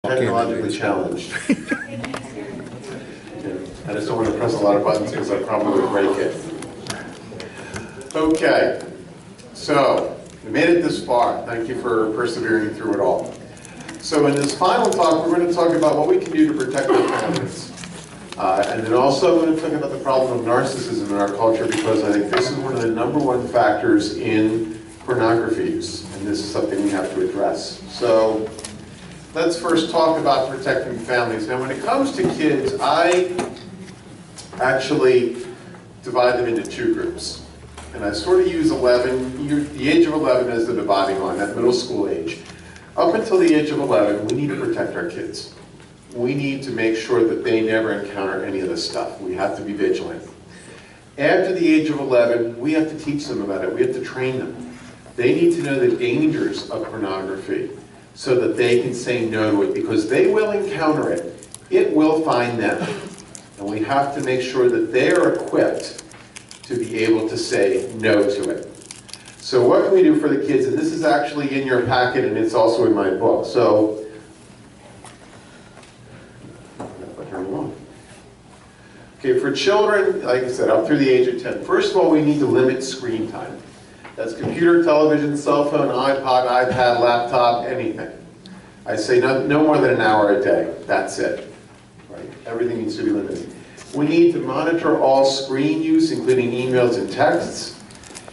Technologically challenged. I just don't want to press a lot of buttons because I probably would break it. Okay, so we made it this far. Thank you for persevering through it all. So in this final talk, we're going to talk about what we can do to protect our families. And then also I'm going to talk about the problem of narcissism in our culture, because I think this is one of the #1 factors in pornography use, and this is something we have to address. So let's first talk about protecting families. Now, when it comes to kids, I actually divide them into two groups. And I sort of use the age of 11 as the dividing line, that middle school age. Up until the age of 11, we need to protect our kids. We need to make sure that they never encounter any of this stuff. We have to be vigilant. After the age of 11, we have to teach them about it. We have to train them. They need to know the dangers of pornography, so that they can say no to it, because they will encounter it. It will find them. And we have to make sure that they are equipped to be able to say no to it. So what can we do for the kids? And this is actually in your packet, and it's also in my book. So, okay, for children, like I said, up through the age of 10, first of all, we need to limit screen time. That's computer, television, cell phone, iPod, iPad, laptop, anything. I say no more than an hour a day. That's it. Right? Everything needs to be limited. We need to monitor all screen use, including emails and texts.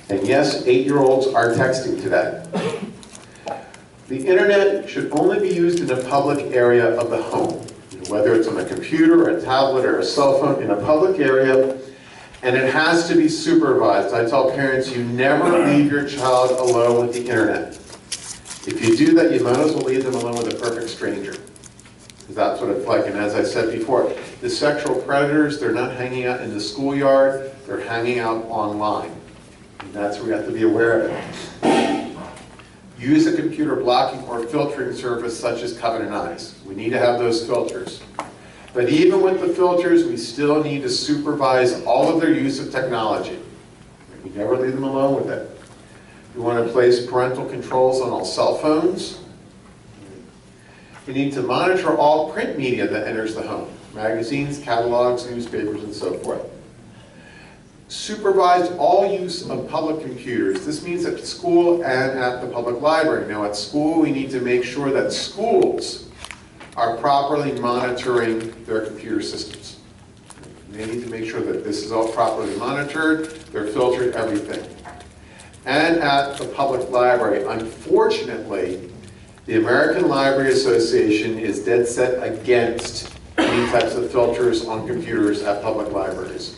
And yes, 8-year-olds are texting today. The internet should only be used in a public area of the home, whether it's on a computer, or a tablet, or a cell phone, in a public area. And it has to be supervised. I tell parents, you never leave your child alone with the internet. If you do that, you might as well leave them alone with a perfect stranger. Because that's what it's like. And as I said before, the sexual predators, they're not hanging out in the schoolyard, they're hanging out online. And that's where we have to be aware of it. Use a computer blocking or filtering service such as Covenant Eyes. We need to have those filters. But even with the filters, we still need to supervise all of their use of technology. We never leave them alone with it. We want to place parental controls on all cell phones. We need to monitor all print media that enters the home. Magazines, catalogs, newspapers, and so forth. Supervise all use of public computers. This means at school and at the public library. Now at school, we need to make sure that schools are properly monitoring their computer systems. They need to make sure that this is all properly monitored, they're filtered, everything. And at the public library, unfortunately, the American Library Association is dead set against any types of filters on computers at public libraries.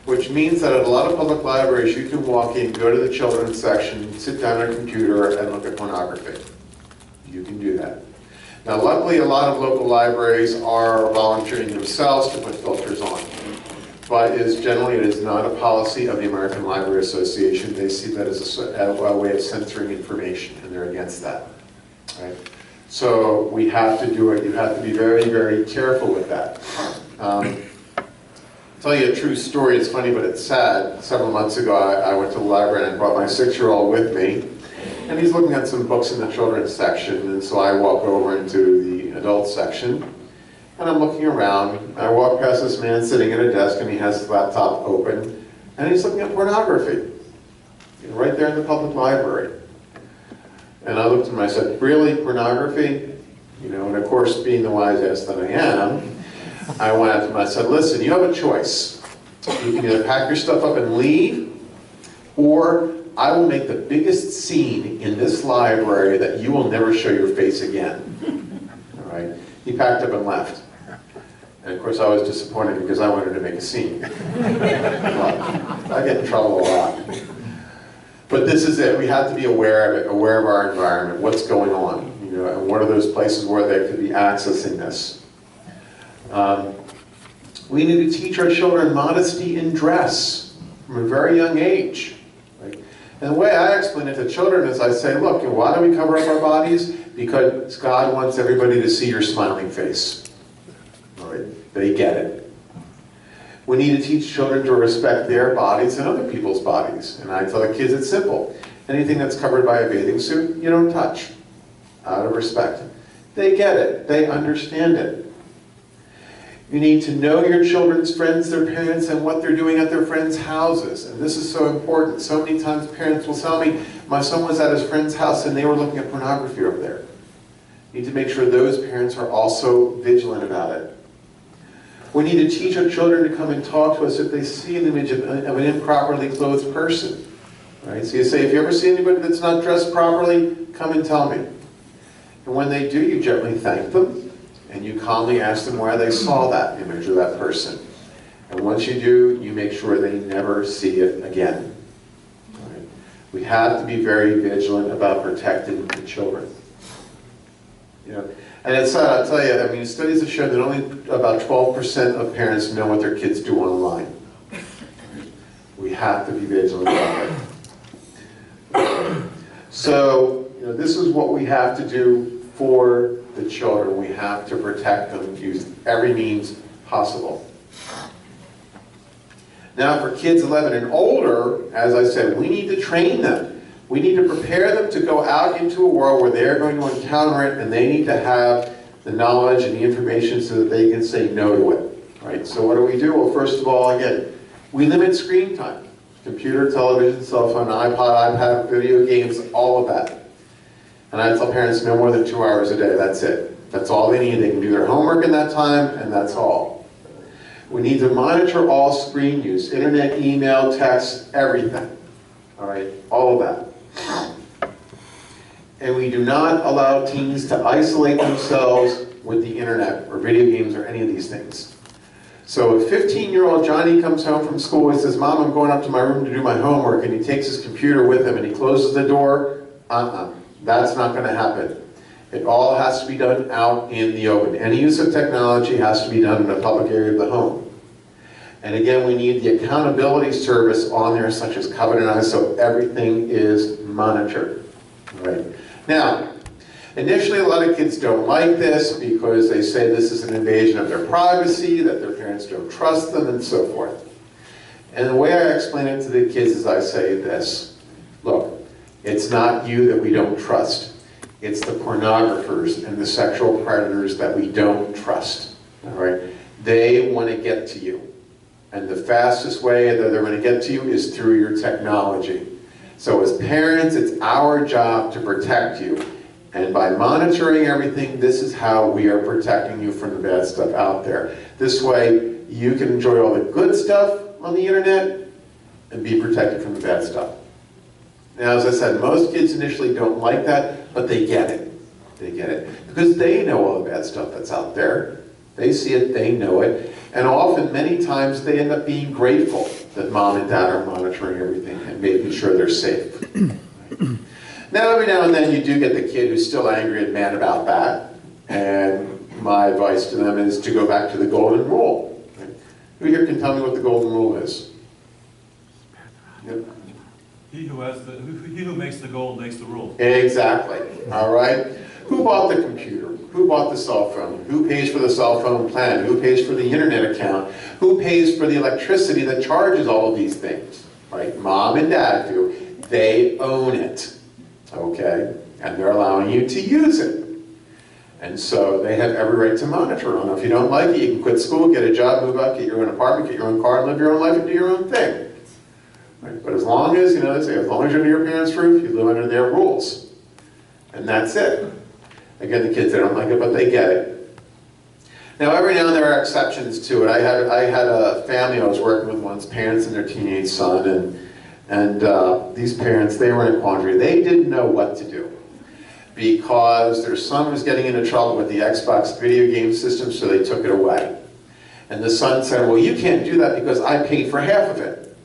Which means that at a lot of public libraries, you can walk in, go to the children's section, sit down on a computer, and look at pornography. You can do that. Now, luckily, a lot of local libraries are volunteering themselves to put filters on. But it is not a policy of the American Library Association. They see that as a way of censoring information, and they're against that. Right? So we have to do it. You have to be very, very careful with that. I'll tell you a true story. It's funny, but it's sad. Several months ago, I went to the library and I brought my 6-year-old with me. And he's looking at some books in the children's section, and so I walk over into the adult section, and I'm looking around. I walk past this man sitting at a desk, and he has his laptop open, and he's looking at pornography, right there in the public library. And I looked at him and I said, really, pornography? And of course, being the wise ass that I am, I went up to him and I said, listen, you have a choice. You can either pack your stuff up and leave, or I will make the biggest scene in this library that you will never show your face again. All right? He packed up and left. And of course I was disappointed because I wanted to make a scene. I get in trouble a lot. But this is it. We have to be aware of it, aware of our environment, what's going on, and what are those places where they could be accessing this. We need to teach our children modesty in dress from a very young age. And the way I explain it to children is I say, look, why do we cover up our bodies? Because God wants everybody to see your smiling face. All right? They get it. We need to teach children to respect their bodies and other people's bodies. And I tell the kids it's simple. Anything that's covered by a bathing suit, you don't touch, out of respect. They get it. They understand it. You need to know your children's friends, their parents, and what they're doing at their friends' houses. And this is so important. So many times parents will tell me, my son was at his friend's house and they were looking at pornography over there. You need to make sure those parents are also vigilant about it. We need to teach our children to come and talk to us if they see an image of an improperly clothed person. Right? So you say, if you ever see anybody that's not dressed properly, come and tell me. And when they do, you gently thank them, and you calmly ask them why they saw that image of that person. And once you do, you make sure they never see it again. Right? We have to be very vigilant about protecting the children. You know, and it's sad, I'll tell you, I mean, studies have shown that only about 12% of parents know what their kids do online. We have to be vigilant about it. So, you know, this is what we have to do for the children. We have to protect them, use every means possible. Now, for kids 11 and older, as I said, we need to train them. We need to prepare them to go out into a world where they're going to encounter it, and they need to have the knowledge and the information so that they can say no to it. Right? So what do? Well, first of all, again, we limit screen time. Computer, television, cell phone, iPod, iPad, video games, all of that. And I tell parents no more than 2 hours a day, that's it. That's all they need. They can do their homework in that time, and that's all. We need to monitor all screen use, internet, email, text, everything. All right, all of that. And we do not allow teens to isolate themselves with the internet or video games or any of these things. So if 15-year-old Johnny comes home from school, he says, Mom, I'm going up to my room to do my homework, and he takes his computer with him and he closes the door, that's not going to happen. It all has to be done out in the open. Any use of technology has to be done in a public area of the home. And again, we need the accountability service on there, such as Covenant Eyes, so everything is monitored. Right. Now, initially a lot of kids don't like this because they say this is an invasion of their privacy, that their parents don't trust them, and so forth. And the way I explain it to the kids is I say this: look, it's not you that we don't trust. It's the pornographers and the sexual predators that we don't trust. All right? They want to get to you. And the fastest way that they're going to get to you is through your technology. So as parents, it's our job to protect you. And by monitoring everything, this is how we are protecting you from the bad stuff out there. This way, you can enjoy all the good stuff on the internet and be protected from the bad stuff. Now, as I said, most kids initially don't like that, but they get it. They get it. Because they know all the bad stuff that's out there. They see it, they know it. And often, many times, they end up being grateful that mom and dad are monitoring everything and making sure they're safe. Now, every now and then, you do get the kid who's still angry and mad about that. And my advice to them is to go back to the golden rule. Who here can tell me what the golden rule is? Yep. He who makes the gold makes the rule. Exactly. All right? Who bought the computer? Who bought the cell phone? Who pays for the cell phone plan? Who pays for the internet account? Who pays for the electricity that charges all of these things? Right? Mom and dad do. They own it. Okay? And they're allowing you to use it. And so they have every right to monitor it. If you don't like it, you can quit school, get a job, move out, get your own apartment, get your own car, and live your own life and do your own thing. Right? But as long as, you know, they say, as long as you're under your parents' roof, you live under their rules. And that's it. Again, the kids, they don't like it, but they get it. Now, every now and then there are exceptions to it. I had a family I was working with once, parents and their teenage son, and these parents, they were in a quandary. They didn't know what to do because their son was getting into trouble with the Xbox video game system, so they took it away. And the son said, well, you can't do that because I paid for half of it.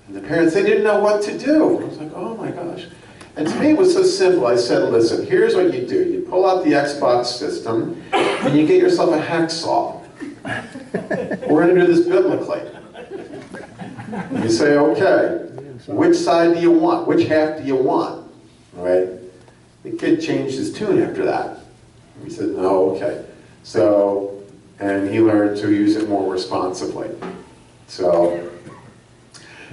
And the parents, they didn't know what to do. I was like, oh my gosh. And to me it was so simple. I said, listen, here's what you do. You pull out the Xbox system and you get yourself a hacksaw. We're going to do this biblically. And you say, okay, which side do you want? Which half do you want? All right? The kid changed his tune after that. He said, no, okay. So, and he learned to use it more responsibly. So,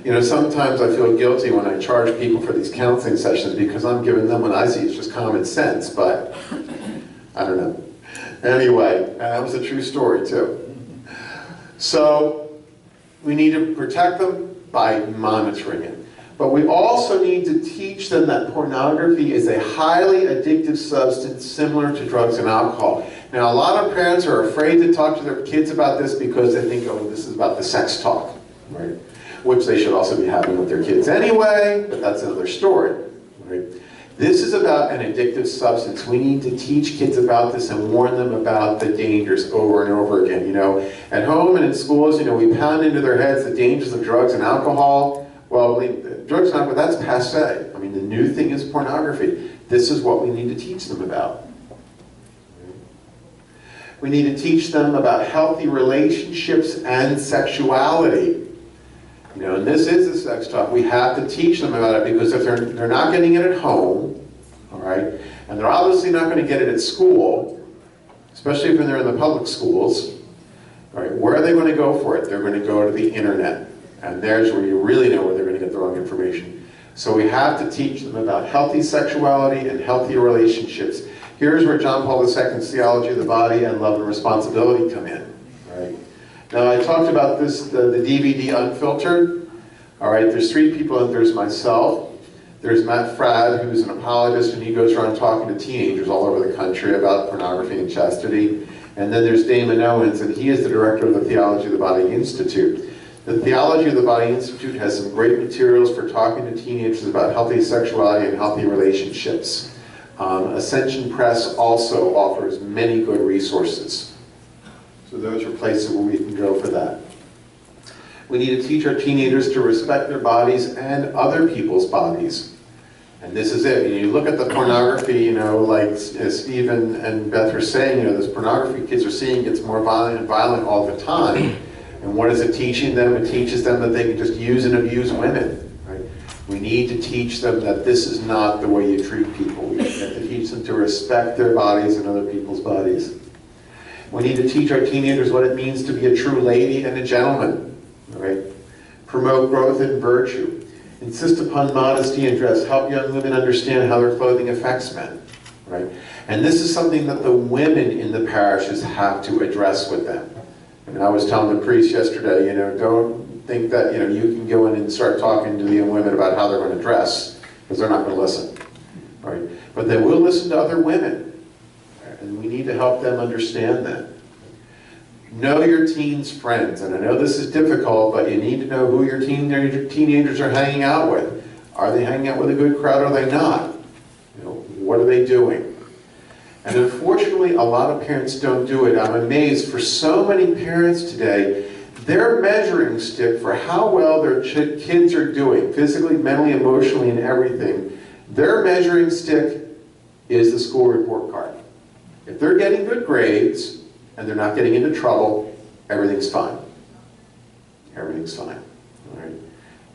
you know, sometimes I feel guilty when I charge people for these counseling sessions because I'm giving them what I see as just common sense, but I don't know. Anyway, and that was a true story too. So we need to protect them by monitoring it. But we also need to teach them that pornography is a highly addictive substance similar to drugs and alcohol. Now, a lot of parents are afraid to talk to their kids about this because they think, oh, this is about the sex talk, right? Which they should also be having with their kids anyway, but that's another story, right? This is about an addictive substance. We need to teach kids about this and warn them about the dangers over and over again. You know, at home and in schools, you know, we pound into their heads the dangers of drugs and alcohol. Well, drugs and alcohol, that's passe. I mean, the new thing is pornography. This is what we need to teach them about. We need to teach them about healthy relationships and sexuality. You know, and this is the sex talk. We have to teach them about it because if they're not getting it at home, all right, and they're obviously not going to get it at school, especially if they're in the public schools, all right, where are they going to go for it? They're going to go to the internet. And there's where you really know where they're going to get the wrong information. So we have to teach them about healthy sexuality and healthy relationships. Here's where John Paul II's theology of the body and love and responsibility come in. Right? Now I talked about this, the DVD Unfiltered. All right, there's three people, and there's myself. There's Matt Fradd, who's an apologist, and he goes around talking to teenagers all over the country about pornography and chastity. And then there's Damon Owens, and he is the director of the Theology of the Body Institute. The Theology of the Body Institute has some great materials for talking to teenagers about healthy sexuality and healthy relationships. Ascension Press also offers many good resources. So those are places where we can go for that. We need to teach our teenagers to respect their bodies and other people's bodies. And this is it. You look at the pornography, you know, like as Stephen and Beth were saying, you know, this pornography kids are seeing gets more violent and violent all the time. And what is it teaching them? It teaches them that they can just use and abuse women. Right? We need to teach them that this is not the way you treat people. We have to teach them to respect their bodies and other people's bodies. We need to teach our teenagers what it means to be a true lady and a gentleman. Right? Promote growth and virtue. Insist upon modesty and dress. Help young women understand how their clothing affects men. Right? And this is something that the women in the parishes have to address with them. And I was telling the priest yesterday, you know, don't think that, you know, you can go in and start talking to the young women about how they're going to dress, because they're not going to listen, right? But they will listen to other women, and we need to help them understand that. Know your teens' friends, and I know this is difficult, but you need to know who your teenagers are hanging out with. Are they hanging out with a good crowd, or are they not? You know, what are they doing? And unfortunately, a lot of parents don't do it. I'm amazed, for so many parents today, their measuring stick for how well their kids are doing, physically, mentally, emotionally, and everything, their measuring stick is the school report card. If they're getting good grades, and they're not getting into trouble, everything's fine. Everything's fine. All right?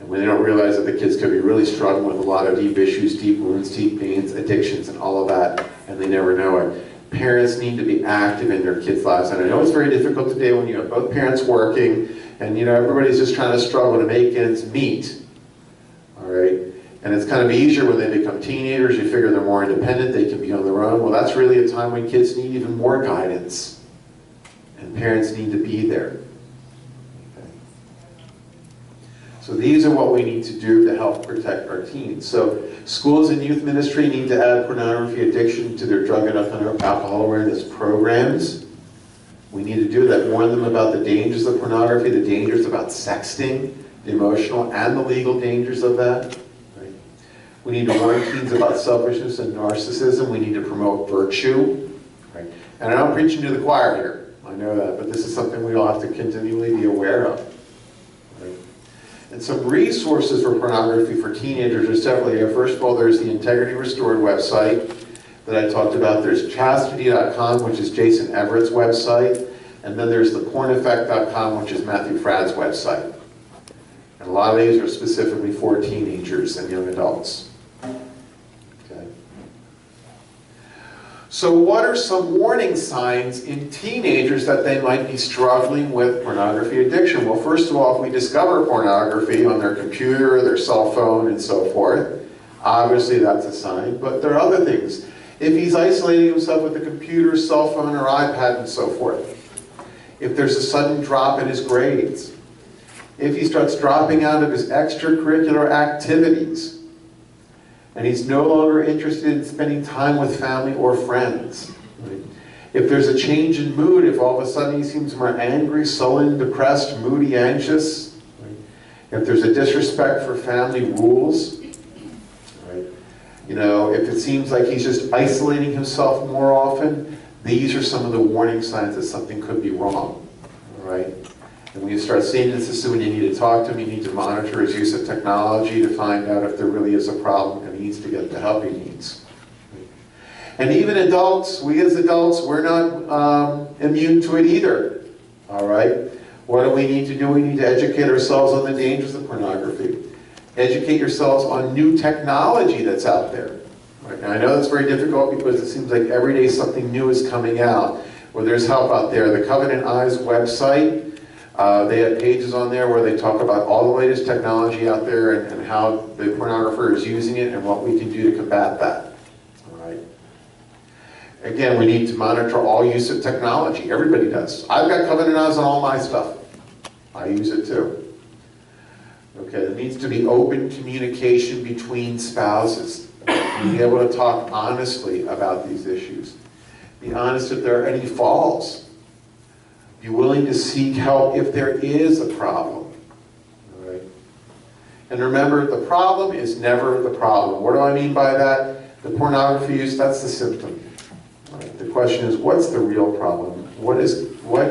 And when they don't realize that the kids could be really struggling with a lot of deep issues, deep wounds, deep pains, addictions, and all of that, and they never know it. Parents need to be active in their kids' lives. And I know it's very difficult today when you have both parents working, and you know, everybody's just trying to struggle to make ends meet. All right? And it's kind of easier when they become teenagers. You figure they're more independent, they can be on their own. Well, that's really a time when kids need even more guidance. And parents need to be there. So these are what we need to do to help protect our teens. So schools and youth ministry need to add pornography addiction to their drug and alcohol awareness programs. We need to do that, warn them about the dangers of pornography, the dangers about sexting, the emotional and the legal dangers of that. Right? We need to warn teens about selfishness and narcissism. We need to promote virtue. Right? And I'm preaching to the choir here, I know that, but this is something we all have to continually be aware of. And some resources for pornography for teenagers are several here. First of all, there's the Integrity Restored website that I talked about. There's chastity.com, which is Jason Everett's website. And then there's theporneffect.com, which is Matthew Fradd's website. And a lot of these are specifically for teenagers and young adults. Okay. So what are some warning signs in teenagers that they might be struggling with pornography addiction? Well, first of all, if we discover pornography on their computer, their cell phone, and so forth, obviously that's a sign. But there are other things. If he's isolating himself with a computer, cell phone, or iPad and so forth. If there's a sudden drop in his grades. If he starts dropping out of his extracurricular activities. And he's no longer interested in spending time with family or friends. Right? If there's a change in mood, if all of a sudden he seems more angry, sullen, depressed, moody, anxious. Right? If there's a disrespect for family rules. Right? You know, if it seems like he's just isolating himself more often, these are some of the warning signs that something could be wrong. All right? And when you start seeing this, this is when you need to talk to him, you need to monitor his use of technology to find out if there really is a problem and he needs to get the help he needs. And even adults, we as adults, we're not immune to it either. All right? What do we need to do? We need to educate ourselves on the dangers of pornography. Educate yourselves on new technology that's out there. Right? Now, I know that's very difficult because it seems like every day something new is coming out. Well, there's help out there. The Covenant Eyes website, they have pages on there where they talk about all the latest technology out there and how the pornographer is using it and what we can do to combat that. Again, we need to monitor all use of technology. Everybody does. I've got Covenant Eyes on all my stuff. I use it too. Okay, there needs to be open communication between spouses. Be able to talk honestly about these issues. Be honest if there are any faults. Be willing to seek help if there is a problem. All right? And remember, the problem is never the problem. What do I mean by that? The pornography use, that's the symptom. Right. The question is, what's the real problem? What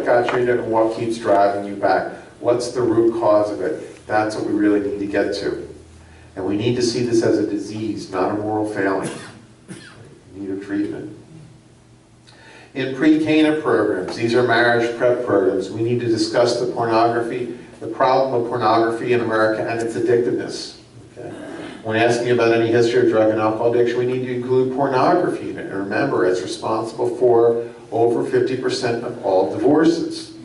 got you into it and what keeps driving you back? What's the root cause of it? That's what we really need to get to. And we need to see this as a disease, not a moral failing. We need a treatment. In pre-Cana programs, these are marriage prep programs, we need to discuss the pornography, the problem of pornography in America and its addictiveness. Okay? When asking about any history of drug and alcohol addiction, we need to include pornography in it. And remember, it's responsible for over 50% of all divorces.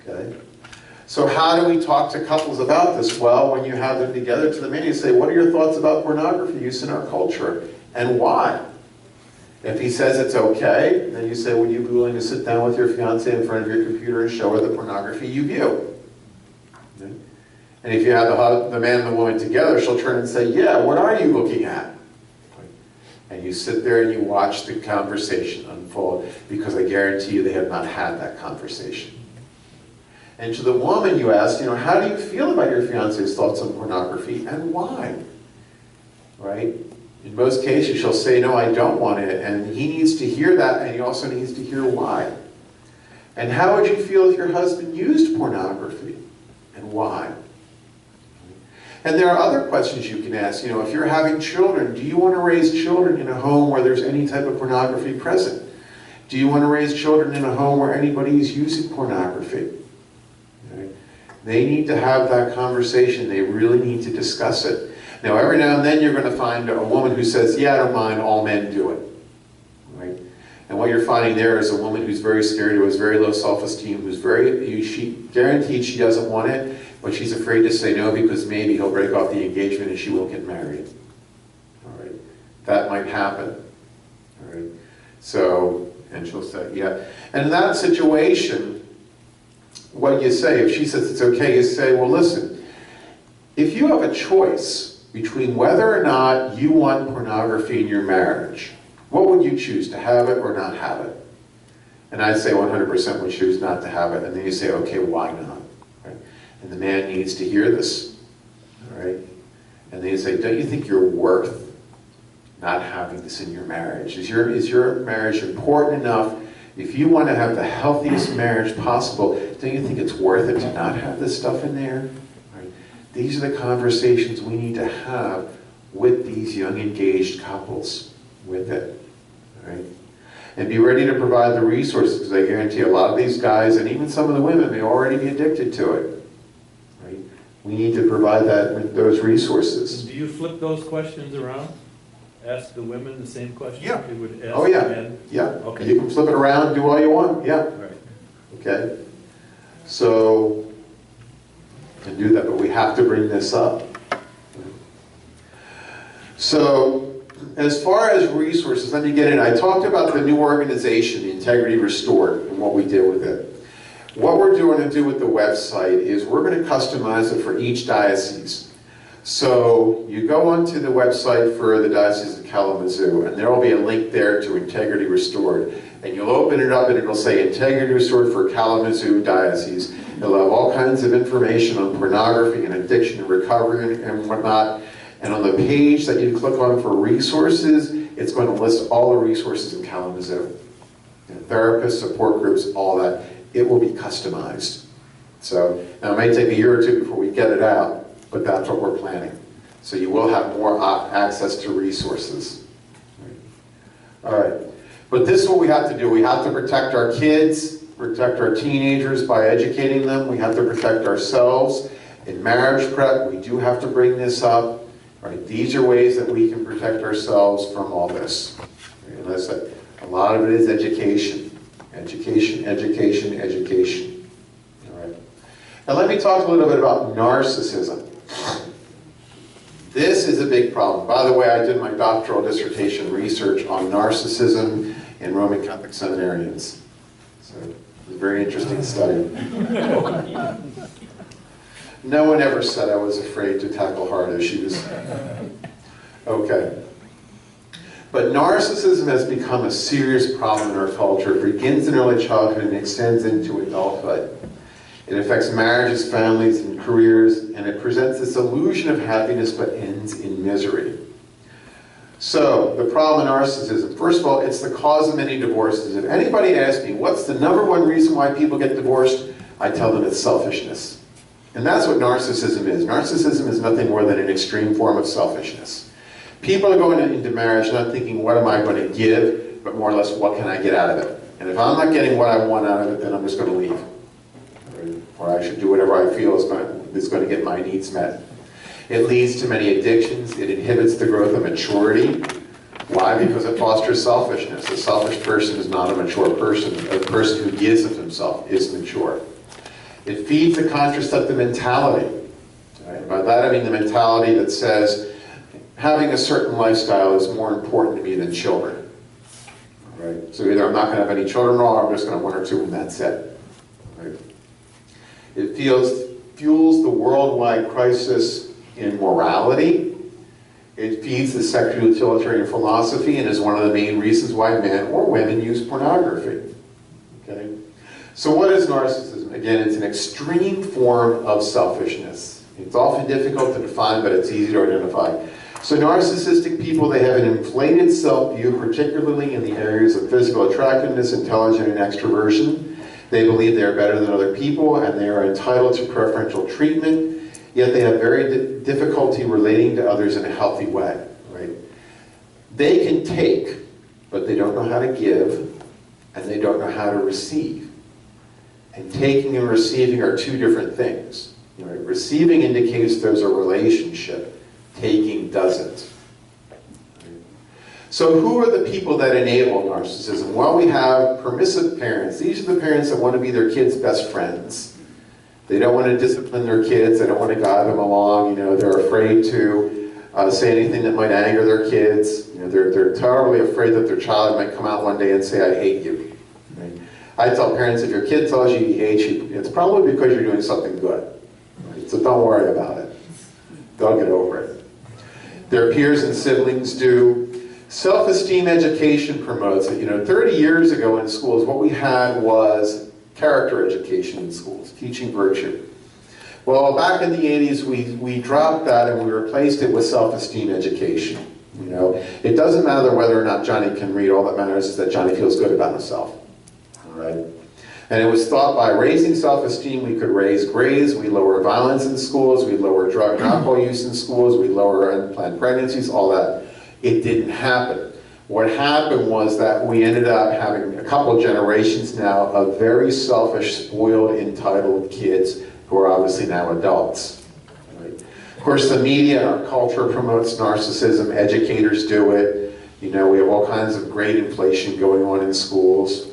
Okay? So how do we talk to couples about this? Well, when you have them together to the man, you say, what are your thoughts about pornography use in our culture? And why? If he says it's okay, then you say, would you be willing to sit down with your fiancée in front of your computer and show her the pornography you view? Okay? And if you have the man and the woman together, she'll turn and say, yeah, what are you looking at? And you sit there and you watch the conversation unfold, because I guarantee you they have not had that conversation. And to the woman you ask, how do you feel about your fiancé's thoughts on pornography and why? Right? In most cases, she'll say, no, I don't want it. And he needs to hear that, and he also needs to hear why. And how would you feel if your husband used pornography and why? And there are other questions you can ask. If you're having children, do you want to raise children in a home where there's any type of pornography present? Do you want to raise children in a home where anybody is using pornography? Right? They need to have that conversation. They really need to discuss it. Now, every now and then you're going to find a woman who says, yeah, I don't mind, all men do it. Right? And what you're finding there is a woman who's very scared, who has very low self-esteem, she guaranteed she doesn't want it, but she's afraid to say no because maybe he'll break off the engagement and she won't get married. All right? That might happen. All right? So, and she'll say, yeah. And in that situation, what you say, if she says it's okay, you say, well, listen, if you have a choice between whether or not you want pornography in your marriage, what would you choose, to have it or not have it? And I'd say 100% would choose not to have it. And then you say, okay, why not? Right? And the man needs to hear this. All right? And then you say, don't you think you're worth not having this in your marriage? Is your marriage important enough? If you want to have the healthiest marriage possible, don't you think it's worth it to not have this stuff in there? Right? These are the conversations we need to have with these young engaged couples with it. Right? And be ready to provide the resources, because I guarantee a lot of these guys, and even some of the women, may already be addicted to it. Right? We need to provide those resources. Do you flip those questions around? Ask the women the same question? Yeah. You would ask Oh yeah. the men? Yeah. Okay. You can flip it around, do all you want. Yeah. Right. Okay. So, and do that, but we have to bring this up. So, as far as resources, let me get in. I talked about the new organization, the Integrity Restored, and what we did with it. What we're going to do with the website is we're going to customize it for each diocese. So you go onto the website for the Diocese of Kalamazoo, and there will be a link there to Integrity Restored. And you'll open it up and it'll say Integrity Restored for Kalamazoo Diocese. It'll have all kinds of information on pornography and addiction and recovery and whatnot. And on the page that you click on for resources, it's going to list all the resources in Kalamazoo. Therapists, support groups, all that. It will be customized. So now it may take a year or two before we get it out, but that's what we're planning. So you will have more access to resources. All right. But this is what we have to do. We have to protect our kids, protect our teenagers by educating them. We have to protect ourselves. In marriage prep, we do have to bring this up. Right? These are ways that we can protect ourselves from all this. Right? And I said, a lot of it is education. Education, education, education. All right. Now let me talk a little bit about narcissism. This is a big problem. By the way, I did my doctoral dissertation research on narcissism in Roman Catholic seminarians. So it was a very interesting study. No one ever said I was afraid to tackle hard issues. Okay. But narcissism has become a serious problem in our culture. It begins in early childhood and extends into adulthood. It affects marriages, families, and careers, and it presents this illusion of happiness but ends in misery. So, the problem in narcissism, first of all, it's the cause of many divorces. If anybody asks me, what's the #1 reason why people get divorced? I tell them it's selfishness. And that's what narcissism is. Narcissism is nothing more than an extreme form of selfishness. People are going into marriage not thinking, what am I going to give, but more or less, what can I get out of it? And if I'm not getting what I want out of it, then I'm just going to leave. Or I should do whatever I feel is going to get my needs met. It leads to many addictions. It inhibits the growth of maturity. Why? Because it fosters selfishness. A selfish person is not a mature person. A person who gives of himself is mature. It feeds the contraceptive mentality. Right? By that I mean the mentality that says, having a certain lifestyle is more important to me than children. Right? So either I'm not going to have any children or I'm just going to have 1 or 2 and that's it. Right? It fuels the worldwide crisis in morality. It feeds the sexual utilitarian philosophy and is one of the main reasons why men or women use pornography. Okay? So what is narcissism? Again, it's an extreme form of selfishness. It's often difficult to define, but it's easy to identify. So narcissistic people, they have an inflated self-view, particularly in the areas of physical attractiveness, intelligence, and extroversion. They believe they are better than other people, and they are entitled to preferential treatment, yet they have very difficulty relating to others in a healthy way. Right? They can take, but they don't know how to give, and they don't know how to receive. And taking and receiving are 2 different things. Right? Receiving indicates there's a relationship. Taking doesn't. So who are the people that enable narcissism? Well, we have permissive parents. These are the parents that want to be their kids' best friends. They don't want to discipline their kids. They don't want to guide them along. They're afraid to say anything that might anger their kids. They're terribly afraid that their child might come out one day and say, I hate you. Right? I tell parents, if your kid tells you he hates you, it's probably because you're doing something good. Right? So don't worry about it. They'll get over it. Their peers and siblings do. Self-esteem education promotes it. 30 years ago in schools, what we had was character education in schools, teaching virtue. Well, back in the 80s, we dropped that and we replaced it with self-esteem education. It doesn't matter whether or not Johnny can read. All that matters is that Johnny feels good about himself. All right? And it was thought by raising self-esteem, we could raise grades, we lower violence in schools, we lower drug and alcohol use in schools, we lower unplanned pregnancies, all that. It didn't happen. What happened was that we ended up having a couple generations now of very selfish, spoiled, entitled kids who are obviously now adults. Right? Of course, the media and our culture promotes narcissism. Educators do it. We have all kinds of grade inflation going on in schools.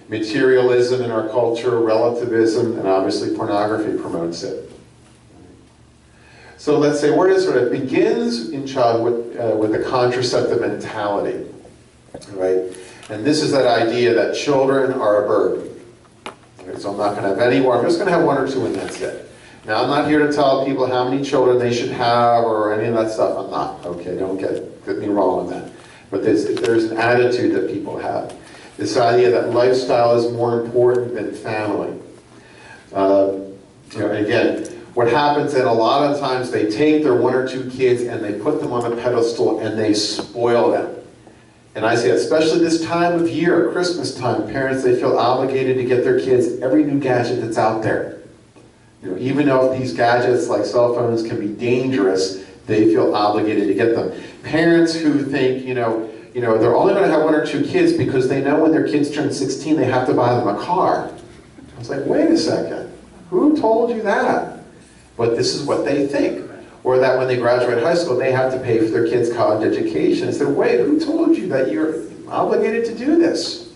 Materialism in our culture, relativism, and obviously pornography promotes it. So let's say where does it begins in childhood with the contraceptive mentality, right? And this is that idea that children are a burden. Right? So I'm not going to have any more. I'm just going to have one or two and that's it. Now I'm not here to tell people how many children they should have or any of that stuff. I'm not. Okay, don't get me wrong on that. But there's an attitude that people have. This idea that lifestyle is more important than family. And again, what happens then a lot of times they take their one or two kids and they put them on a pedestal and they spoil them. And I say, especially this time of year, Christmas time, parents, they feel obligated to get their kids every new gadget that's out there. Even though these gadgets like cell phones can be dangerous, they feel obligated to get them. Parents who think, they're only going to have one or two kids because they know when their kids turn 16, they have to buy them a car. I was like, wait a second, who told you that? But this is what they think. Or that when they graduate high school, they have to pay for their kids' college education. I said, wait, who told you that you're obligated to do this?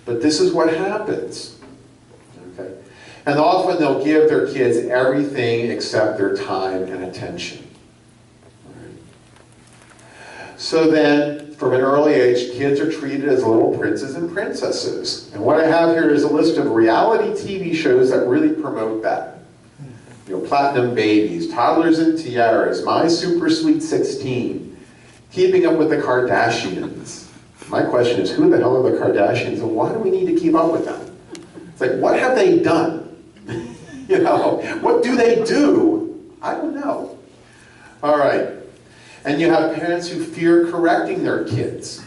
But this is what happens. Okay? And often they'll give their kids everything except their time and attention. So then, from an early age, kids are treated as little princes and princesses. And what I have here is a list of reality TV shows that really promote that. Platinum Babies, Toddlers and Tiaras, My Super Sweet 16, Keeping Up with the Kardashians. My question is, who the hell are the Kardashians and why do we need to keep up with them? It's like, what have they done? What do they do? I don't know. All right. And you have parents who fear correcting their kids.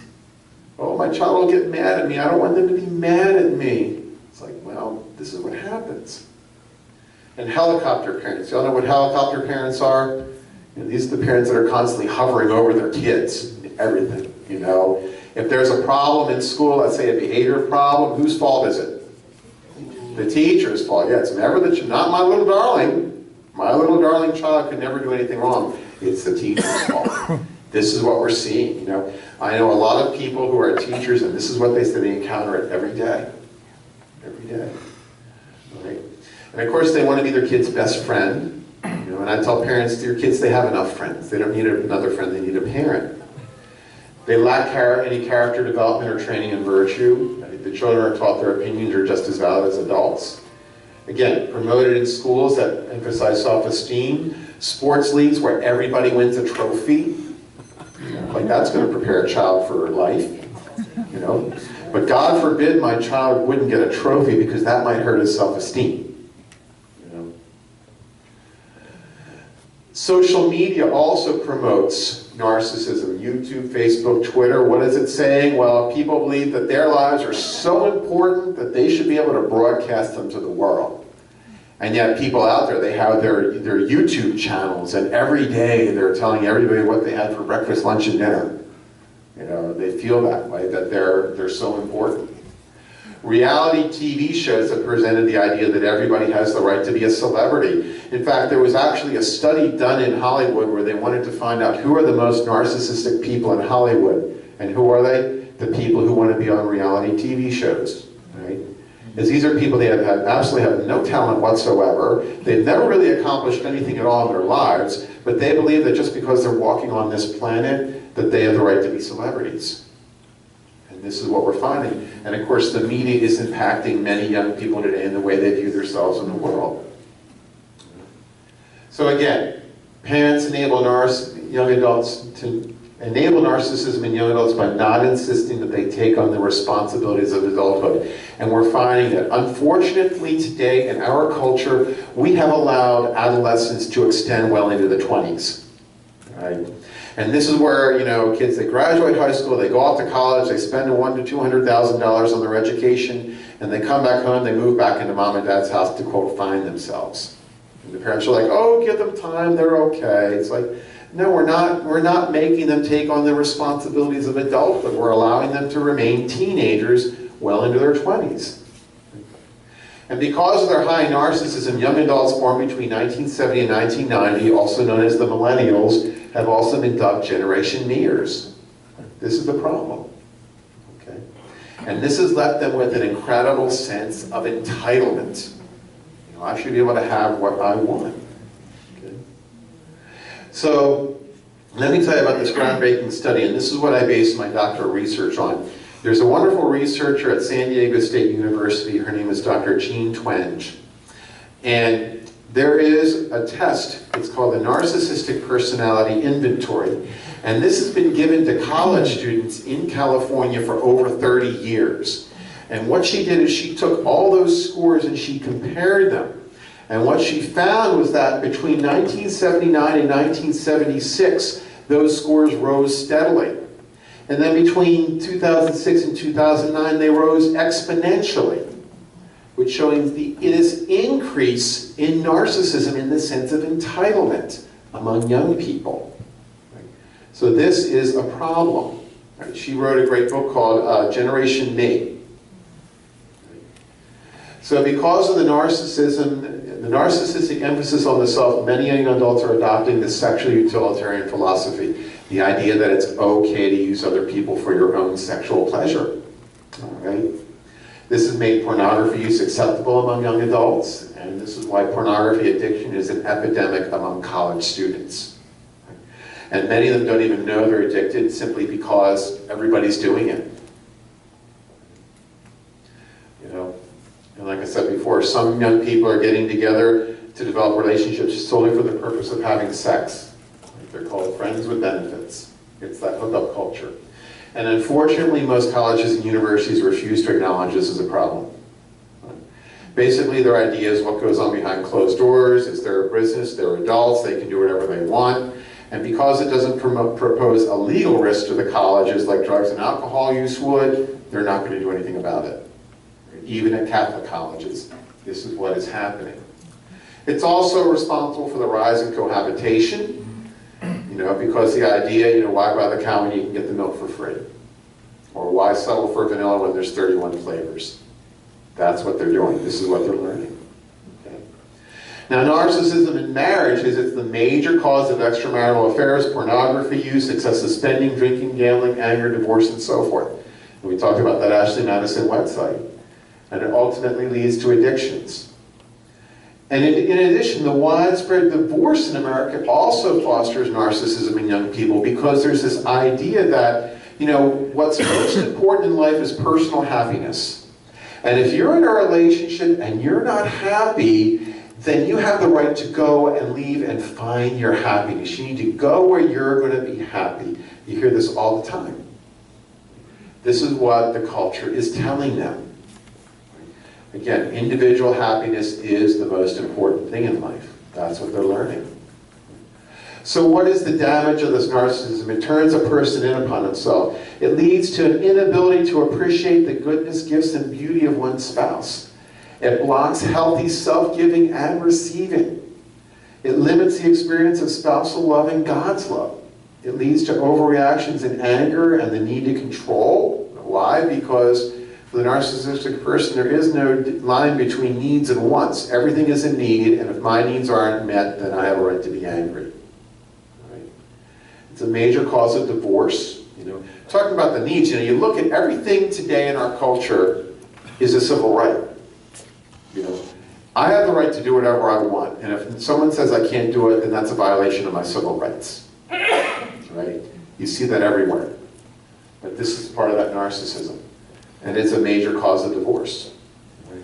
Oh, my child will get mad at me. I don't want them to be mad at me. It's like, well, this is what happens. And helicopter parents. Y'all know what helicopter parents are? These are the parents that are constantly hovering over their kids. Everything, If there's a problem in school, let's say a behavior problem, whose fault is it? The teacher's fault. Yeah, it's never not my little darling. My little darling child could never do anything wrong. It's the teacher's fault. This is what we're seeing, I know a lot of people who are teachers, and this is what they say they encounter it every day. Every day. Right? And of course, they want to be their kid's best friend. And I tell parents, your kids, they have enough friends. They don't need another friend, they need a parent. They lack any character development or training in virtue. The children are taught their opinions are just as valid as adults. Again, promoted in schools that emphasize self-esteem. Sports leagues where everybody wins a trophy. Like that's going to prepare a child for life. But God forbid my child wouldn't get a trophy because that might hurt his self-esteem. Social media also promotes narcissism. YouTube, Facebook, Twitter, what is it saying? Well, people believe that their lives are so important that they should be able to broadcast them to the world. And yet people out there, they have their YouTube channels, and every day they're telling everybody what they had for breakfast, lunch, and dinner. They feel that way, that they're so important. Reality TV shows have presented the idea that everybody has the right to be a celebrity. In fact, there was actually a study done in Hollywood where they wanted to find out who are the most narcissistic people in Hollywood. And who are they? The people who want to be on reality TV shows. Right? Because these are people that absolutely have no talent whatsoever. They've never really accomplished anything at all in their lives, but they believe that just because they're walking on this planet, that they have the right to be celebrities. And this is what we're finding. And of course, the media is impacting many young people today in the way they view themselves in the world. So again, parents enable young adults to enable narcissism in young adults by not insisting that they take on the responsibilities of adulthood. And we're finding that, unfortunately, today in our culture, we have allowed adolescence to extend well into the 20s. Right? And this is where, kids, they graduate high school, they go off to college, they spend $100,000 to $200,000 on their education, and they come back home, they move back into mom and dad's house to, quote, find themselves. And the parents are like, oh, give them time, they're okay. It's like, no, we're not making them take on the responsibilities of adulthood. We're allowing them to remain teenagers well into their 20s. And because of their high narcissism, young adults born between 1970 and 1990, also known as the millennials, have also been dubbed Generation Meers. This is the problem. Okay? And this has left them with an incredible sense of entitlement. I should be able to have what I want. Okay? So let me tell you about this groundbreaking study, and this is what I based my doctoral research on. There's a wonderful researcher at San Diego State University. Her name is Dr. Jean Twenge. And there is a test, it's called the Narcissistic Personality Inventory. And this has been given to college students in California for over 30 years. And what she did is she took all those scores and she compared them. And what she found was that between 1979 and 1976, those scores rose steadily. And then between 2006 and 2009, they rose exponentially, which shows it is increase in narcissism in the sense of entitlement among young people. So this is a problem. She wrote a great book called Generation Me. So because of the narcissistic emphasis on the self, many young adults are adopting this sexual utilitarian philosophy, the idea that it's okay to use other people for your own sexual pleasure. All right? This has made pornography use acceptable among young adults, and this is why pornography addiction is an epidemic among college students. And many of them don't even know they're addicted simply because everybody's doing it. You know, and like I said before, some young people are getting together to develop relationships solely for the purpose of having sex. They're called friends with benefits. It's that hookup culture. And unfortunately, most colleges and universities refuse to acknowledge this as a problem. Basically, their idea is what goes on behind closed doors. It's their business, they're adults, they can do whatever they want. And because it doesn't propose a legal risk to the colleges like drugs and alcohol use would, they're not going to do anything about it. Even at Catholic colleges, this is what is happening. It's also responsible for the rise in cohabitation, because the idea, why buy the cow when you can get the milk for free? Or why settle for vanilla when there's 31 flavors? That's what they're doing. This is what they're learning. Okay? Now, narcissism in marriage it's the major cause of extramarital affairs, pornography use, excessive spending, drinking, gambling, anger, divorce, and so forth. And we talked about that Ashley Madison website. And it ultimately leads to addictions. And in addition, the widespread divorce in America also fosters narcissism in young people because there's this idea that, what's most important in life is personal happiness. And if you're in a relationship and you're not happy, then you have the right to go and leave and find your happiness. You need to go where you're going to be happy. You hear this all the time. This is what the culture is telling them. Again, individual happiness is the most important thing in life. That's what they're learning. So what is the damage of this narcissism? It turns a person in upon himself. It leads to an inability to appreciate the goodness, gifts, and beauty of one's spouse. It blocks healthy self-giving and receiving. It limits the experience of spousal love and God's love. It leads to overreactions and anger and the need to control. Why? Because for the narcissistic person, there is no line between needs and wants. Everything is a need, and if my needs aren't met, then I have a right to be angry. Right? It's a major cause of divorce. Talking about the needs, you look at everything today in our culture is a civil right. I have the right to do whatever I want, and if someone says I can't do it, then that's a violation of my civil rights. Right? You see that everywhere. But this is part of that narcissism. And it's a major cause of divorce. Right?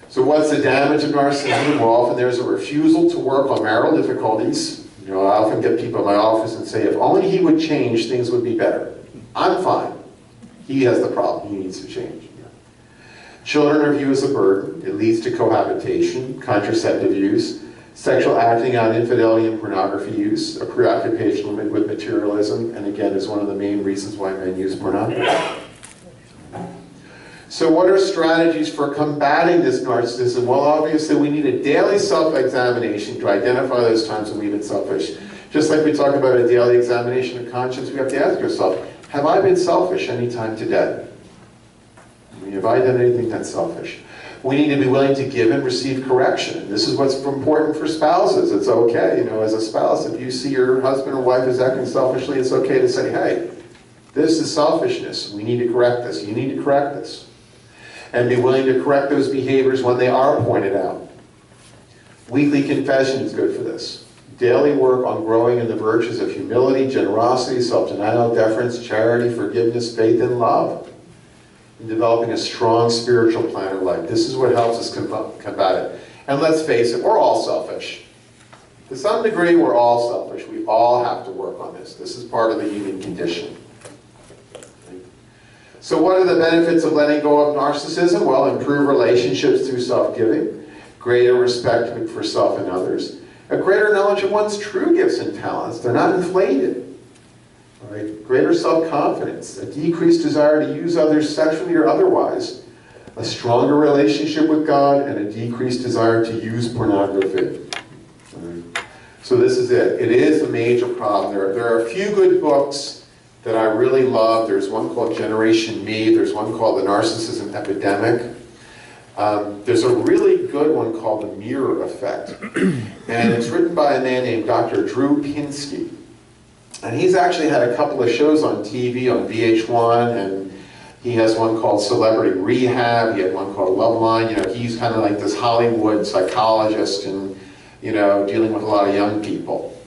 So what's the damage of narcissism? Well, often there's a refusal to work on marital difficulties. I often get people in my office and say, if only he would change, things would be better. I'm fine. He has the problem. He needs to change. Children are viewed as a burden. It leads to cohabitation, contraceptive use, sexual acting out, infidelity, and pornography use, a preoccupation with materialism, and again, is one of the main reasons why men use pornography. So what are strategies for combating this narcissism? Well, obviously we need a daily self-examination to identify those times when we've been selfish. Just like we talk about a daily examination of conscience, we have to ask ourselves, have I been selfish any time today? Have I done anything that's selfish? We need to be willing to give and receive correction. This is what's important for spouses. It's okay, as a spouse, if you see your husband or wife is acting selfishly, it's okay to say, hey, this is selfishness. We need to correct this. You need to correct this. And be willing to correct those behaviors when they are pointed out. Weekly confession is good for this. daily work on growing in the virtues of humility, generosity, self-denial, deference, charity, forgiveness, faith, and love. In developing a strong spiritual plan of life. This is what helps us combat it. And let's face it, we're all selfish. To some degree, we're all selfish. We all have to work on this. This is part of the human condition. So what are the benefits of letting go of narcissism? Well, improve relationships through self-giving, greater respect for self and others, a greater knowledge of one's true gifts and talents. They're not inflated. All right? Greater self-confidence, a decreased desire to use others sexually or otherwise, a stronger relationship with God, and a decreased desire to use pornography. All right? So this is it. It is a major problem. There are a few good books that I really love. There's one called Generation Me. There's one called The Narcissism Epidemic. There's a really good one called The Mirror Effect. And it's written by a man named Dr. Drew Pinsky. And he's actually had a couple of shows on TV, on VH1, and he has one called Celebrity Rehab. He had one called Loveline. You know, he's kind of like this Hollywood psychologist and, you know, dealing with a lot of young people.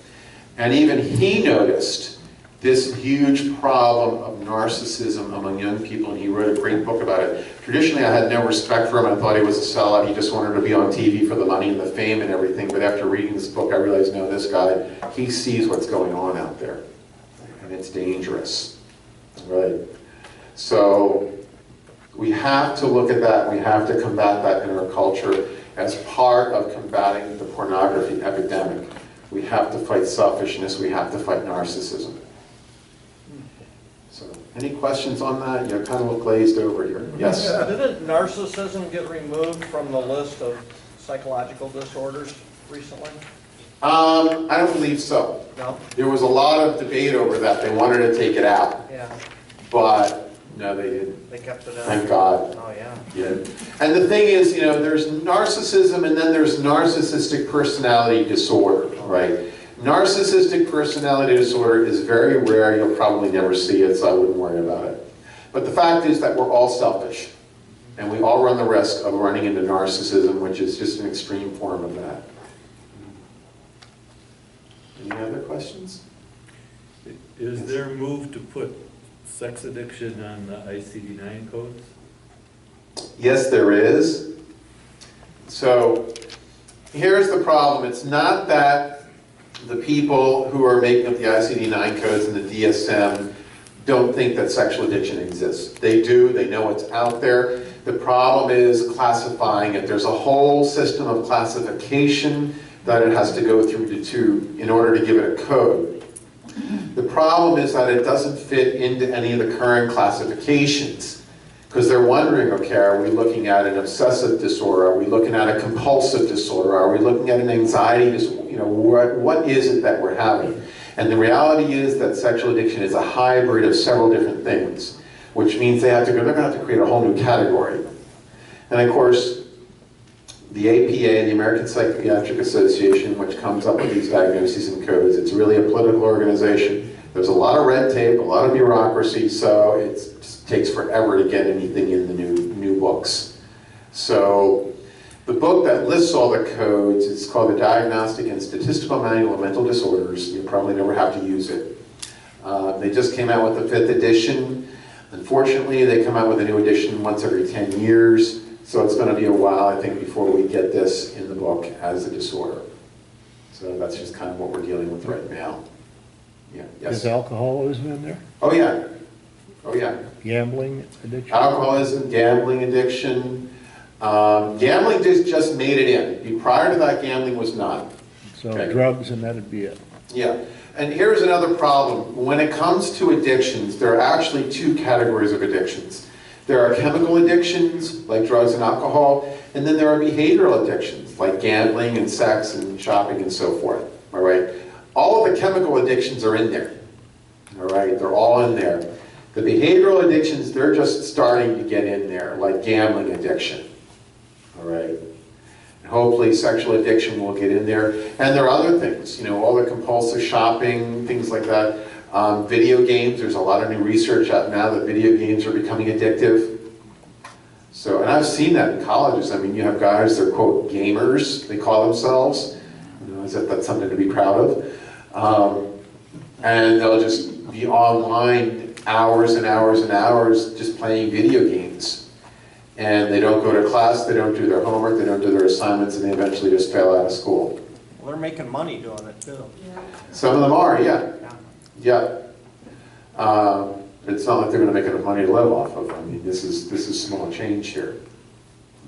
And even he noticed this huge problem of narcissism among young people, and he wrote a great book about it. Traditionally, I had no respect for him. I thought he was a sellout. He just wanted to be on TV for the money and the fame and everything. But after reading this book, I realized, no, this guy, he sees what's going on out there. And it's dangerous. Right? So we have to look at that. We have to combat that in our culture as part of combating the pornography epidemic. We have to fight selfishness. We have to fight narcissism. So, any questions on that? You kind of look glazed over here. Yes? Didn't narcissism get removed from the list of psychological disorders recently? I don't believe so. No? There was a lot of debate over that. They wanted to take it out. Yeah. But, no, they didn't. They kept it in. Thank God. Oh, yeah. Yeah. And the thing is, you know, there's narcissism and then there's narcissistic personality disorder, right? Narcissistic personality disorder is very rare. You'll probably never see it, so I wouldn't worry about it. But the fact is that we're all selfish. And we all run the risk of running into narcissism, which is just an extreme form of that. Any other questions? Is there a move to put sex addiction on the ICD-9 codes? Yes, there is. So here's the problem. It's not that the people who are making up the ICD-9 codes and the DSM don't think that sexual addiction exists. They do. They know it's out there. The problem is classifying it. There's a whole system of classification that it has to go through in order to give it a code. The problem is that it doesn't fit into any of the current classifications because they're wondering, okay, are we looking at an obsessive disorder? Are we looking at a compulsive disorder? Are we looking at an anxiety disorder? You know, what is it that we're having? And the reality is that sexual addiction is a hybrid of several different things, which means they're going to have to create a whole new category. And of course, the APA, the American Psychiatric Association, which comes up with these diagnoses and codes, it's really a political organization. There's a lot of red tape, a lot of bureaucracy, so it just takes forever to get anything in the new books. So the book that lists all the codes is called The Diagnostic and Statistical Manual of Mental Disorders. You probably never have to use it. They just came out with the 5th edition. Unfortunately, they come out with a new edition once every 10 years. So it's going to be a while, I think, before we get this in the book as a disorder. So that's just kind of what we're dealing with right now. Yeah. Yes. Is alcoholism in there? Oh yeah. Oh yeah. Gambling addiction? Alcoholism, gambling addiction. Gambling just made it in. Prior to that, gambling was not. So Okay. drugs and that'd be it. Yeah. And here's another problem. When it comes to addictions, there are actually 2 categories of addictions. There are chemical addictions, like drugs and alcohol, and then there are behavioral addictions, like gambling and sex and shopping and so forth, all right? All of the chemical addictions are in there, all right? They're all in there. The behavioral addictions, they're just starting to get in there, like gambling addiction, all right? And hopefully sexual addiction will get in there. And there are other things, you know, all the compulsive shopping, things like that. Video games, there's a lot of new research out now that video games are becoming addictive. So, and I've seen that in colleges. I mean, you have guys, they're quote gamers, they call themselves. You know, as if that's something to be proud of. And they'll just be online hours and hours and hours just playing video games. And they don't go to class, they don't do their homework, they don't do their assignments, and they eventually just fail out of school. Well, they're making money doing it too. Some of them are, yeah. Yeah. Yeah. It's not like they're going to make enough money to live off of. I mean, this is small change here.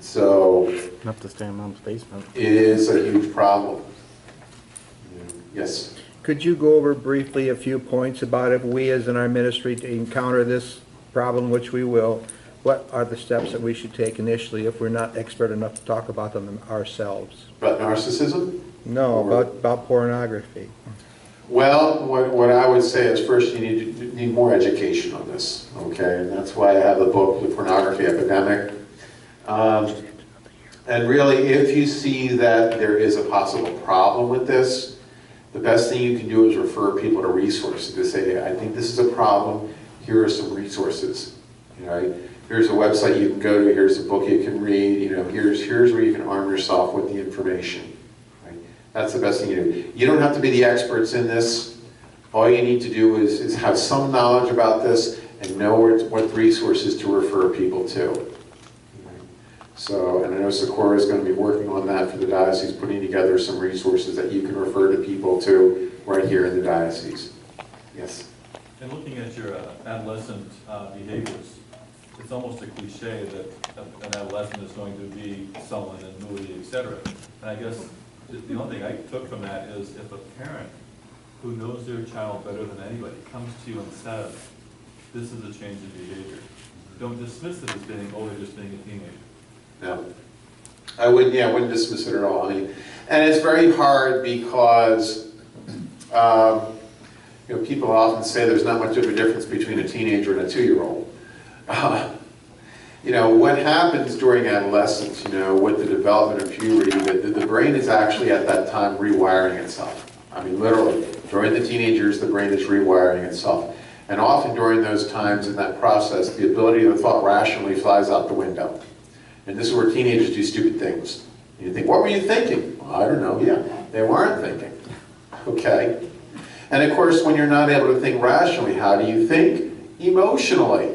So Enough to stay in mom's basement. it is a huge problem. Yes. Could you go over briefly a few points about if we as in our ministry encounter this problem, which we will, what are the steps that we should take initially if we're not expert enough to talk about them ourselves? About narcissism? No, about pornography. Well, what I would say is first you need more education on this, okay? And that's why I have the book, The Pornography Epidemic. And really, if you see that there is a possible problem with this, the best thing you can do is refer people to resources to say, hey, I think this is a problem, here are some resources, right? Here's a website you can go to, here's a book you can read, here's where you can arm yourself with the information. Right? That's the best thing you do. You don't have to be the experts in this. All you need to do is have some knowledge about this and know what resources to refer people to. So, and I know Socorro is going to be working on that for the diocese, putting together some resources that you can refer to people to right here in the diocese. Yes? And looking at your adolescent behaviors, it's almost a cliche that an adolescent is going to be sullen and moody, etc. And I guess the only thing I took from that is if a parent who knows their child better than anybody comes to you and says, this is a change in behavior, don't dismiss it as being, oh, they're just being a teenager. No. I wouldn't dismiss it at all. I mean, and it's very hard because people often say there's not much of a difference between a teenager and a 2-year-old. What happens during adolescence, with the development of puberty, the brain is actually at that time rewiring itself. I mean, literally, during the teenagers, the brain is rewiring itself. And often during those times in that process, the ability to thought rationally flies out the window. And this is where teenagers do stupid things. And you think, what were you thinking? Well, I don't know. Yeah, they weren't thinking. Okay? And of course, when you're not able to think rationally, how do you think? Emotionally.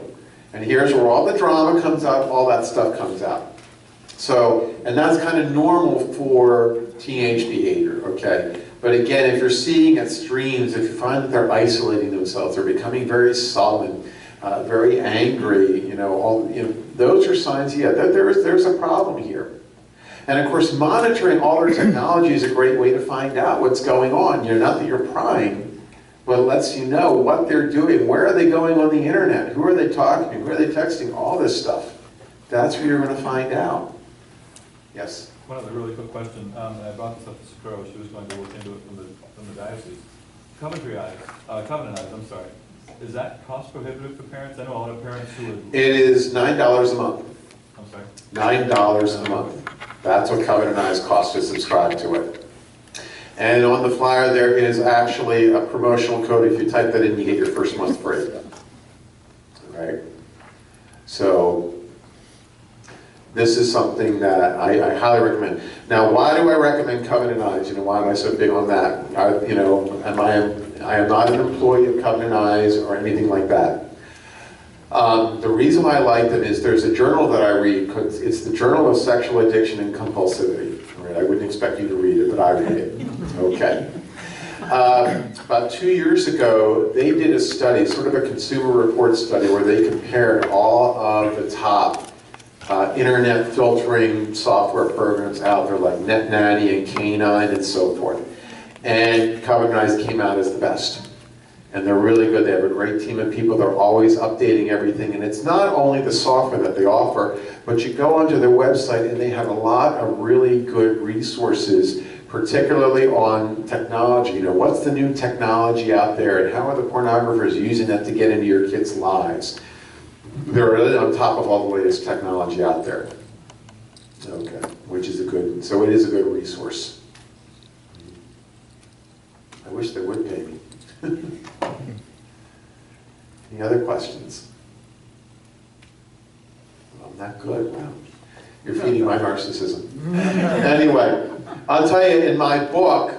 And here's where all the drama comes out, all that stuff comes out. So, and that's kind of normal for teenage behavior, okay? But again, if you're seeing extremes, if you find that they're isolating themselves, they're becoming very sullen, very angry, those are signs, there's a problem here. And of course, monitoring all their technology is a great way to find out what's going on. Not that you're prying, but it lets you know what they're doing, where are they going on the internet, who are they talking to, who are they texting, all this stuff. That's where you're going to find out. Yes? One other really quick question. I brought this up to Socorro. She was going to look into it from the diocese. Covenant eyes, I'm sorry. Is that cost prohibitive for parents? I know a lot of parents who would... It is $9 a month. I'm sorry? $9 a month. That's what Covenant Eyes costs to subscribe to it. And on the flyer there is actually a promotional code. If you type that in, you get your first month free. Right? So this is something that I highly recommend. Now, why do I recommend Covenant Eyes? Why am I so big on that? I am not an employee of Covenant Eyes or anything like that. The reason why I like them is there's a journal that I read. It's the Journal of Sexual Addiction and Compulsivity. Right? I wouldn't expect you to read it, but I read it. Okay. About 2 years ago, they did a study, sort of a consumer report study, where they compared all of the top internet filtering software programs out there, like NetNanny and Canine and so forth. And Covenant Eyes came out as the best. And they're really good. They have a great team of people. They're always updating everything. And it's not only the software that they offer, but you go onto their website and they have a lot of really good resources, particularly on technology. What's the new technology out there and how are the pornographers using that to get into your kids' lives? They're really on top of all the latest technology out there. Okay, which is so it is a good resource. I wish they would pay me. Any other questions? Well, I'm not good. Wow. You're feeding my narcissism. Anyway, I'll tell you, in my book,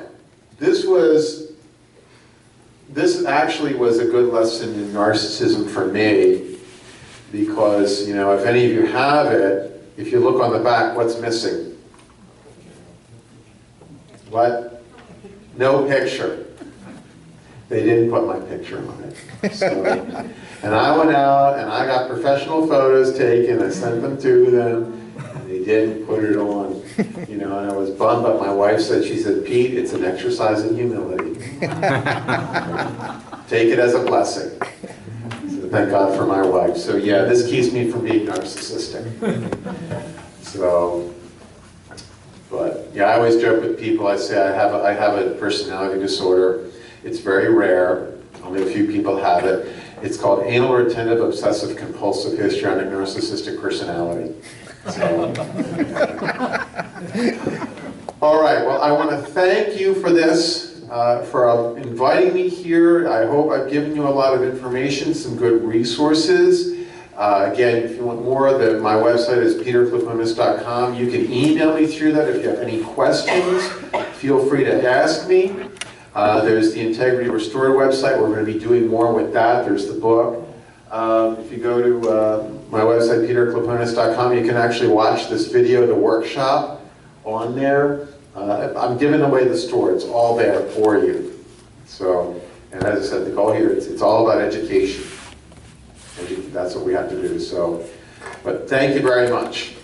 This actually was a good lesson in narcissism for me, because, you know, if any of you have it, if you look on the back, what's missing? What? No picture. They didn't put my picture on it. So, and I went out and I got professional photos taken, I sent them to them, and they didn't put it on. You know, and I was bummed, but my wife said, she said, Pete, it's an exercise in humility. Take it as a blessing. So thank God for my wife. So yeah, this keeps me from being narcissistic. So, but yeah, I always joke with people, I say I have a personality disorder. It's very rare, only a few people have it. It's called anal retentive obsessive compulsive histrionic narcissistic personality. So. All right, well, I want to thank you for this, for inviting me here. I hope I've given you a lot of information, some good resources. Again, if you want more, my website is peterclifunas.com. You can email me through that if you have any questions. Feel free to ask me. There's the Integrity Restored website. We're going to be doing more with that. There's the book. If you go to my website, peterclifunas.com, you can actually watch this video, the workshop, on there. I'm giving away the store. It's all there for you. So, and as I said, the goal here, it's all about education. That's what we have to do. So, but thank you very much.